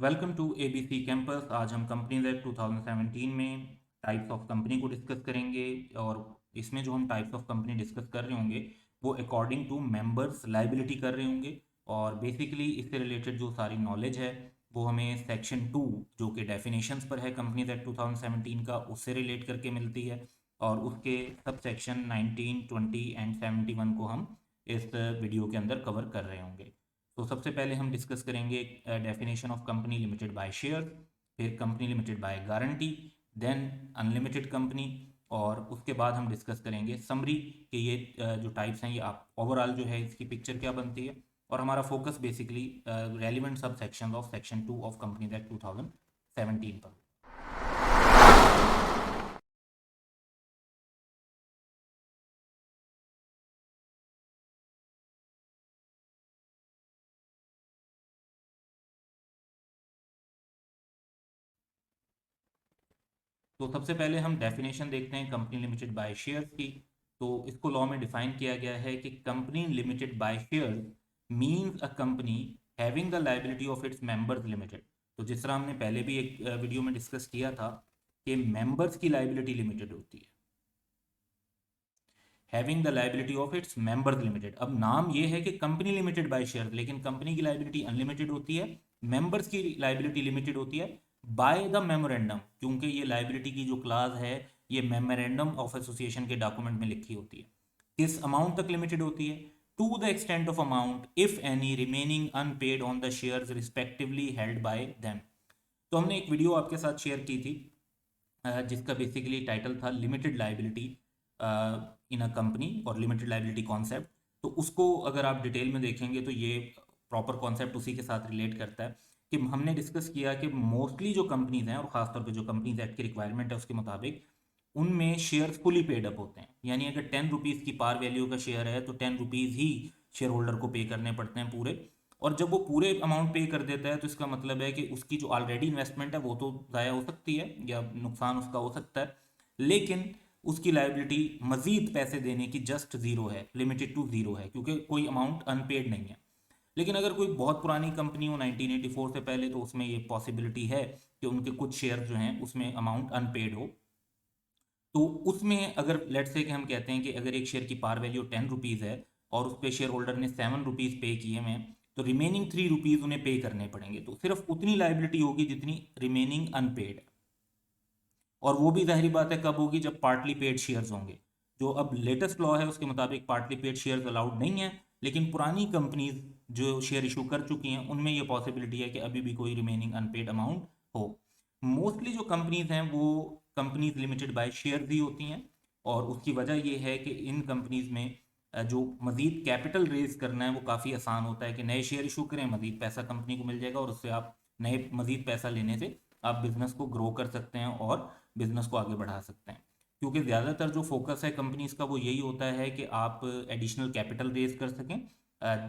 Welcome to ABC campus. आज हम companies act 2017 में टाइप्स ऑफ कंपनी को डिस्कस करेंगे। और इसमें जो हम टाइप्स ऑफ कंपनी डिस्कस कर रहे होंगे वो अकॉर्डिंग टू मेंबर्स लाइबिलिटी कर रहे होंगे। और बेसिकली इससे रिलेटेड जो सारी नॉलेज है वो हमें सेक्शन 2 जो कि डेफिनेशंस पर है कंपनीज एक्ट 2017 का, उससे रिलेट करके मिलती है। और उसके सब सेक्शन 19, 20 एंड 71 को हम इस वीडियो के अंदर कवर कर रहे होंगे। तो सबसे पहले हम डिस्कस करेंगे definition of company limited by share, फिर company limited by guarantee, then unlimited company. और उसके बाद हम डिस्कस करेंगे समरी कि ये जो टाइप्स हैं ये आप ओवरऑल जो है इसकी पिक्चर क्या बनती है। और हमारा focus basically relevant sub section of section 2 of companies act 2017 पर। तो सबसे पहले हम डेफिनेशन देखते हैं कंपनी लिमिटेड बाय शेयर्स की। तो इसको लॉ में डिफाइन किया गया है कि company limited by shares means a company having the liability of its members limited. तो जिस तरह हमने पहले भी एक वीडियो में डिस्कस किया था कि मेंबर्स की लायबिलिटी लिमिटेड होती है, having the liability of its members limited. अब नाम ये है कि कंपनी लिमिटेड बाय शेयर, लेकिन कंपनी की लायबिलिटी अनलिमिटेड होती है, मेंबर्स की लायबिलिटी लिमिटेड होती है बाय द मेमोरेंडम, क्योंकि ये लायबिलिटी की जो क्लाज है ये मेमोरेंडम ऑफ एसोसिएशन के डॉक्यूमेंट में लिखी होती है। किस अमाउंट तक लिमिटेड होती है? To the extent of amount if any remaining unpaid on the shares respectively held by them. तो हमने एक वीडियो आपके साथ शेयर की थी जिसका बेसिकली टाइटल था limited liability in a company और लिमिटेड लाइबिलिटी कॉन्सेप्ट। तो उसको अगर आप डिटेल में देखेंगे तो ये प्रॉपर कॉन्सेप्ट उसी के साथ रिलेट करता है कि हमने डिस्कस किया कि मोस्टली जो कंपनीज हैं और खासतौर पे जो कंपनीज एक्ट की रिक्वायरमेंट है उसके मुताबिक उनमें शेयर्स फुली पेड अप होते हैं। यानी अगर 10 रुपीज़ की पार वैल्यू का शेयर है तो 10 रुपीज़ ही शेयर होल्डर को पे करने पड़ते हैं पूरे। और जब वो पूरे अमाउंट पे कर देता है तो इसका मतलब है कि उसकी जो ऑलरेडी इन्वेस्टमेंट है वो तो ज़ाया हो सकती है या नुकसान उसका हो सकता है, लेकिन उसकी लाइबिलिटी मजीद पैसे देने की जस्ट ज़ीरो है, लिमिटेड टू ज़ीरो है, क्योंकि कोई अमाउंट अनपेड नहीं है। लेकिन अगर कोई बहुत पुरानी कंपनी हो 1984 से पहले तो उसमें ये पॉसिबिलिटी है कि उनके कुछ शेयर जो हैं उसमें अमाउंट अनपेड हो। तो उसमें अगर लेट्स से कि हम कहते हैं कि अगर एक शेयर की पार वैल्यू 10 रुपीज़ है और उस पर शेयर होल्डर ने 7 रुपीज़ पे किए हैं, तो रिमेनिंग 3 रुपीज़ उन्हें पे करने पड़ेंगे। तो सिर्फ उतनी लाइबिलिटी होगी जितनी रिमेनिंग अनपेड। और वो भी जाहिर बात है कब होगी? जब पार्टली पेड शेयर्स होंगे। जो अब लेटेस्ट लॉ है उसके मुताबिक पार्टली पेड शेयर्स अलाउड नहीं है, लेकिन पुरानी कंपनीज जो शेयर इशू कर चुकी हैं उनमें ये पॉसिबिलिटी है कि अभी भी कोई रिमेनिंग अनपेड अमाउंट हो। मोस्टली जो कंपनीज हैं वो कंपनीज लिमिटेड बाय शेयर ही होती हैं। और उसकी वजह ये है कि इन कंपनीज में जो मजीद कैपिटल रेज करना है वो काफ़ी आसान होता है कि नए शेयर इशू करें, मजीद पैसा कंपनी को मिल जाएगा और उससे आप नए मजीद पैसा लेने से आप बिजनेस को ग्रो कर सकते हैं और बिजनेस को आगे बढ़ा सकते हैं। क्योंकि ज़्यादातर जो फोकस है कंपनीज का वो यही होता है कि आप एडिशनल कैपिटल रेज कर सकें।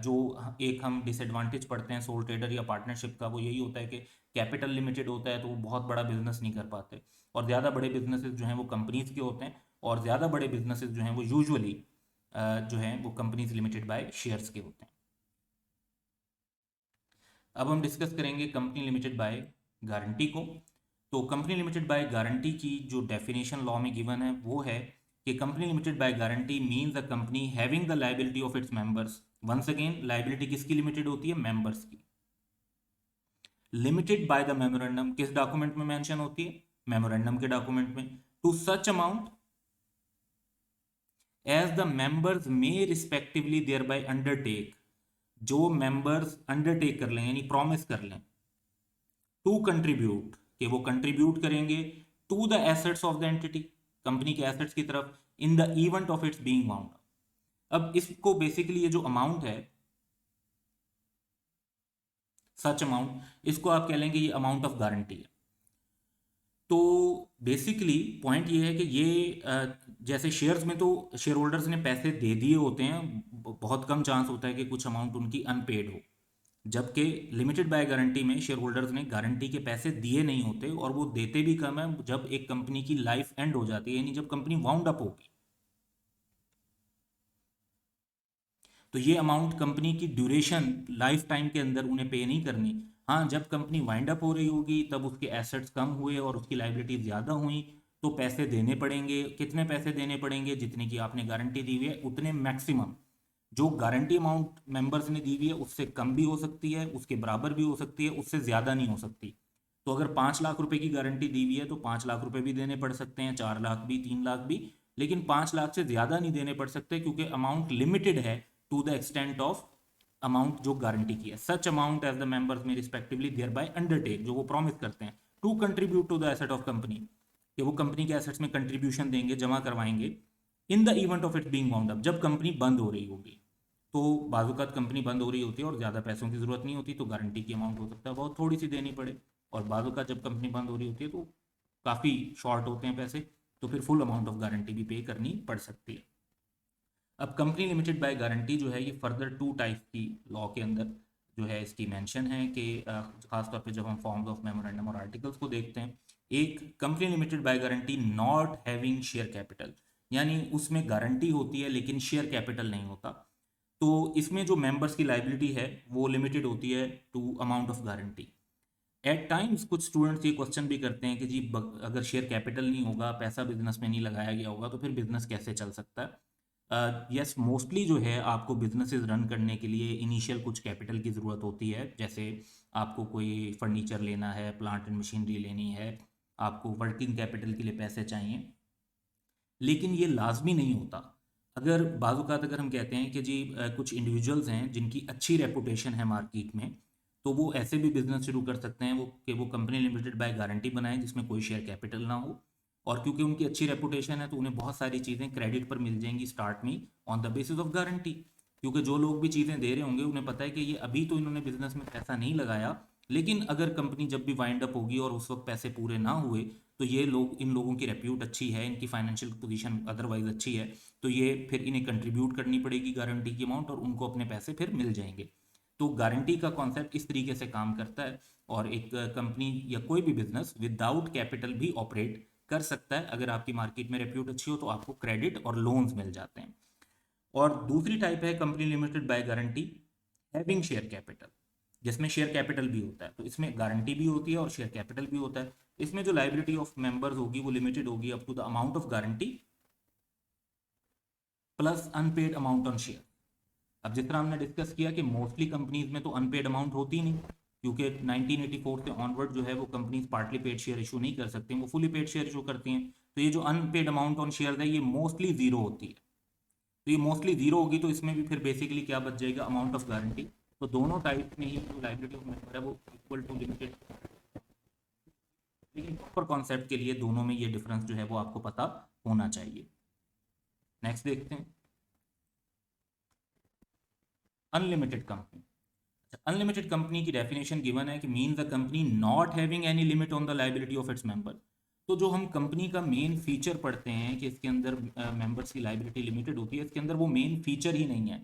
जो एक हम डिसएडवांटेज पढ़ते हैं सोल ट्रेडर या पार्टनरशिप का वो यही होता है कि कैपिटल लिमिटेड होता है तो वो बहुत बड़ा बिजनेस नहीं कर पाते। और ज़्यादा बड़े बिजनेसेस जो हैं वो कंपनीज के होते हैं, और ज़्यादा बड़े बिजनेसेस जो हैं वो यूजुअली जो हैं वो कंपनीज लिमिटेड बाय शेयर्स के होते हैं। अब हम डिस्कस करेंगे कंपनी लिमिटेड बाय गारंटी को। तो कंपनी लिमिटेड बाय गारंटी की जो डेफिनेशन लॉ में गिवन है वो है कि company limited by guarantee means a company having the liability of its members. Once again liability किसकी लिमिटेड होती है? मेंबर्स की। लिमिटेड बाय द मेमोरेंडम किस डॉक्यूमेंट में मेंशन होती है? मेमोरेंडम के डॉक्यूमेंट में। To such amount as the members may respectively thereby undertake, जो मेंबर्स अंडरटेक कर लें यानी प्रॉमिस कर लें टू कंट्रीब्यूट, कि वो कंट्रीब्यूट करेंगे to the assets of the entity, company के एसेट्स की तरफ, in the event of its being wound. अब इसको बेसिकली ये जो अमाउंट है सच अमाउंट, इसको आप कह लेंगे ये अमाउंट ऑफ गारंटी है। तो बेसिकली पॉइंट ये है कि ये जैसे शेयर्स में तो शेयर होल्डर्स ने पैसे दे दिए होते हैं, बहुत कम चांस होता है कि कुछ अमाउंट उनकी अनपेड हो। जबकि लिमिटेड बाय गारंटी में शेयर होल्डर्स ने गारंटी के पैसे दिए नहीं होते, और वो देते भी कम है जब एक कंपनी की लाइफ एंड हो जाती है, यानी जब कंपनी वाउंड अप होगी। तो ये अमाउंट कंपनी की ड्यूरेशन लाइफ टाइम के अंदर उन्हें पे नहीं करनी, हाँ, जब कंपनी वाइंड अप हो रही होगी तब उसके एसेट्स कम हुए और उसकी लाइबिलिटीज ज़्यादा हुई, तो पैसे देने पड़ेंगे। कितने पैसे देने पड़ेंगे? जितने की आपने गारंटी दी हुई है उतने मैक्सिमम। जो गारंटी अमाउंट मेंबर्स ने दी हुई है उससे कम भी हो सकती है, उसके बराबर भी हो सकती है, उससे ज़्यादा नहीं हो सकती। तो अगर 5 लाख रुपए की गारंटी दी हुई है तो 5 लाख रुपए भी देने पड़ सकते हैं, 4 लाख भी, 3 लाख भी, लेकिन 5 लाख से ज़्यादा नहीं देने पड़ सकते क्योंकि अमाउंट लिमिटेड है to the extent of amount जो गारंटी की है। Such amount as the members may respectively thereby undertake, जो वो प्रॉमिस करते हैं to contribute to the asset of company, कि वो कंपनी के एसेट्स में कंट्रीब्यूशन देंगे, जमा करवाएंगे इन the event of its being wound up, जब कंपनी बंद हो रही होगी। तो बाजुकात कंपनी बंद हो रही होती है और ज़्यादा पैसों की ज़रूरत नहीं होती, तो गारंटी की अमाउंट हो सकता है बहुत थोड़ी सी देनी पड़े। और बाजुकात जब कंपनी बंद हो रही होती है तो काफ़ी शॉर्ट होते हैं पैसे, तो फिर फुल अमाउंट ऑफ गारंटी भी पे करनी पड़ सकती है। अब कंपनी लिमिटेड बाय गारंटी जो है ये फर्दर 2 टाइप की लॉ के अंदर जो है इसकी मेंशन है कि खासतौर पे जब हम फॉर्म्स ऑफ मेमोरेंडम और आर्टिकल्स को देखते हैं, एक company limited by guarantee not having share capital, यानी उसमें गारंटी होती है लेकिन शेयर कैपिटल नहीं होता। तो इसमें जो मेंबर्स की लाइबिलिटी है वो लिमिटेड होती है to amount of guarantee. At times कुछ स्टूडेंट्स ये क्वेश्चन भी करते हैं कि जी अगर शेयर कैपिटल नहीं होगा, पैसा बिजनेस में नहीं लगाया गया होगा, तो फिर बिजनेस कैसे चल सकता है? यस, मोस्टली जो है आपको बिजनेसेस रन करने के लिए इनिशियल कुछ कैपिटल की ज़रूरत होती है। जैसे आपको कोई फर्नीचर लेना है, प्लांट एंड मशीनरी लेनी है, आपको वर्किंग कैपिटल के लिए पैसे चाहिए, लेकिन ये लाजमी नहीं होता। अगर बाज़-औक़ात अगर हम कहते हैं कि जी कुछ इंडिविजुअल्स हैं जिनकी अच्छी रेपुटेशन है मार्केट में, तो वो ऐसे भी बिजनेस शुरू कर सकते हैं वो कंपनी लिमिटेड बाय गारंटी बनाएं जिसमें कोई शेयर कैपिटल ना हो। और क्योंकि उनकी अच्छी रेपुटेशन है तो उन्हें बहुत सारी चीज़ें क्रेडिट पर मिल जाएंगी स्टार्ट में on the basis of guarantee. क्योंकि जो लोग भी चीज़ें दे रहे होंगे उन्हें पता है कि ये अभी तो इन्होंने बिजनेस में पैसा नहीं लगाया, लेकिन अगर कंपनी जब भी वाइंड अप होगी और उस वक्त पैसे पूरे ना हुए, तो ये लोग, इन लोगों की रेप्यूट अच्छी है, इनकी फाइनेंशियल पोजीशन अदरवाइज अच्छी है, तो ये फिर इन्हें कंट्रीब्यूट करनी पड़ेगी गारंटी की अमाउंट और उनको अपने पैसे फिर मिल जाएंगे। तो गारंटी का कॉन्सेप्ट इस तरीके से काम करता है। और एक कंपनी या कोई भी बिजनेस विदाउट कैपिटल भी ऑपरेट कर सकता है। अगर आपकी मार्केट में रेप्यूट अच्छी हो तो आपको क्रेडिट और लोन्स मिल जाते हैं। और दूसरी टाइप है company limited by guarantee having share capital, जिसमें शेयर कैपिटल भी होता है। तो इसमें गारंटी भी होती है और शेयर कैपिटल भी होता है। इसमें जो लाइबिलिटी ऑफ मेंबर्स होगी वो लिमिटेड होगी up to the amount of guarantee plus unpaid amount on share. अब जिस तरह हमने डिस्कस किया कि मोस्टली कंपनीज में तो अनपेड अमाउंट होती नहीं, क्योंकि 1984 से ऑनवर्ड जो है वो companies partly paid share issue नहीं कर सकती, वो फुली पेड शेयर इशू करती हैं। तो ये जो अनपेड अमाउंट ऑन शेयर है ये मोस्टली जीरो होती है। तो ये मोस्टली जीरो होगी तो इसमें भी फिर बेसिकली क्या बच जाएगा? Amount of guarantee. तो दोनों टाइप में ही जो लाइबिलिटी ऑफ मेंबर है वो इक्वल टू लिमिटेड, लेकिन प्रॉपर कॉन्सेप्ट के लिए दोनों में ये डिफरेंस जो है वो आपको पता होना चाहिए। नेक्स्ट देखते हैं अनलिमिटेड कंपनी। अनलिमिटेड कंपनी की डेफिनेशन गिवन है कि mean the company not having any limit on the liability of its member. तो जो हम कंपनी का मेन फीचर पढ़ते हैं कि इसके अंदर मेंबर्स की लाइबिलिटी लिमिटेड होती है, इसके अंदर वो मेन फीचर ही नहीं है।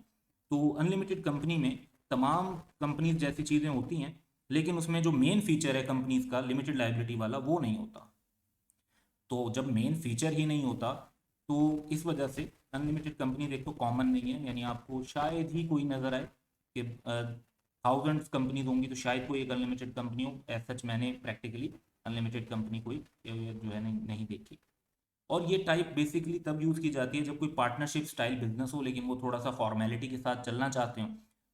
तो अनलिमिटेड कंपनी में तमाम कंपनीज जैसी चीज़ें होती हैं, लेकिन उसमें जो मेन फीचर है कंपनीज का लिमिटेड लाइबिलिटी वाला वो नहीं होता। तो जब मेन फीचर ही नहीं होता तो इस वजह से अनलिमिटेड कंपनी एक तो कॉमन नहीं है, यानी आपको शायद ही कोई नज़र आए कि थाउजेंड्स कंपनीज होंगी तो शायद कोई एक अनलिमिटेड कंपनी हो। एज सच मैंने प्रैक्टिकली अनलिमिटेड कंपनी कोई जो है नहीं देखी। और ये टाइप बेसिकली तब यूज़ की जाती है जब कोई पार्टनरशिप स्टाइल बिजनेस हो, लेकिन वो थोड़ा सा फॉर्मेलिटी के साथ चलना चाहते हो।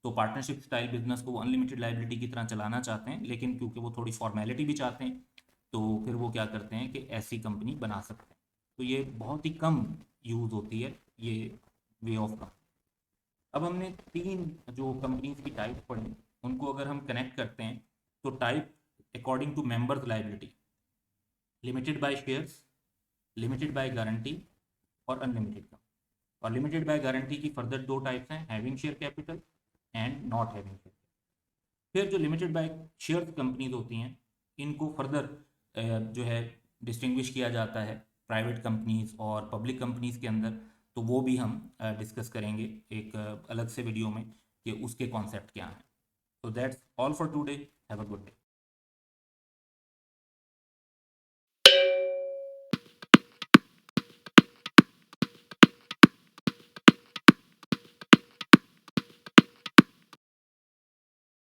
तो पार्टनरशिप स्टाइल बिजनेस को वो अनलिमिटेड लाइबिलिटी की तरह चलाना चाहते हैं, लेकिन क्योंकि वो थोड़ी फॉर्मेलिटी भी चाहते हैं तो फिर वो क्या करते हैं कि ऐसी कंपनी बना सकते हैं। तो ये बहुत ही कम यूज़ होती है ये वे ऑफ कंपनी। अब हमने 3 जो कंपनीज की टाइप पढ़ी, उनको अगर हम कनेक्ट करते हैं तो type according to members liability, limited by shares, limited by guarantee और अनलिमिटेड का। और लिमिटेड बाय गारंटी की फर्दर 2 टाइप्स हैं, having share capital and not having share. फिर जो लिमिटेड बाय शेयर कंपनीज होती हैं इनको फर्दर जो है डिस्टिंग्विश किया जाता है प्राइवेट कंपनीज और पब्लिक कंपनीज के अंदर। तो वो भी हम डिस्कस करेंगे एक अलग से वीडियो में कि उसके कॉन्सेप्ट क्या हैं। तो that's all for today. Have a good day.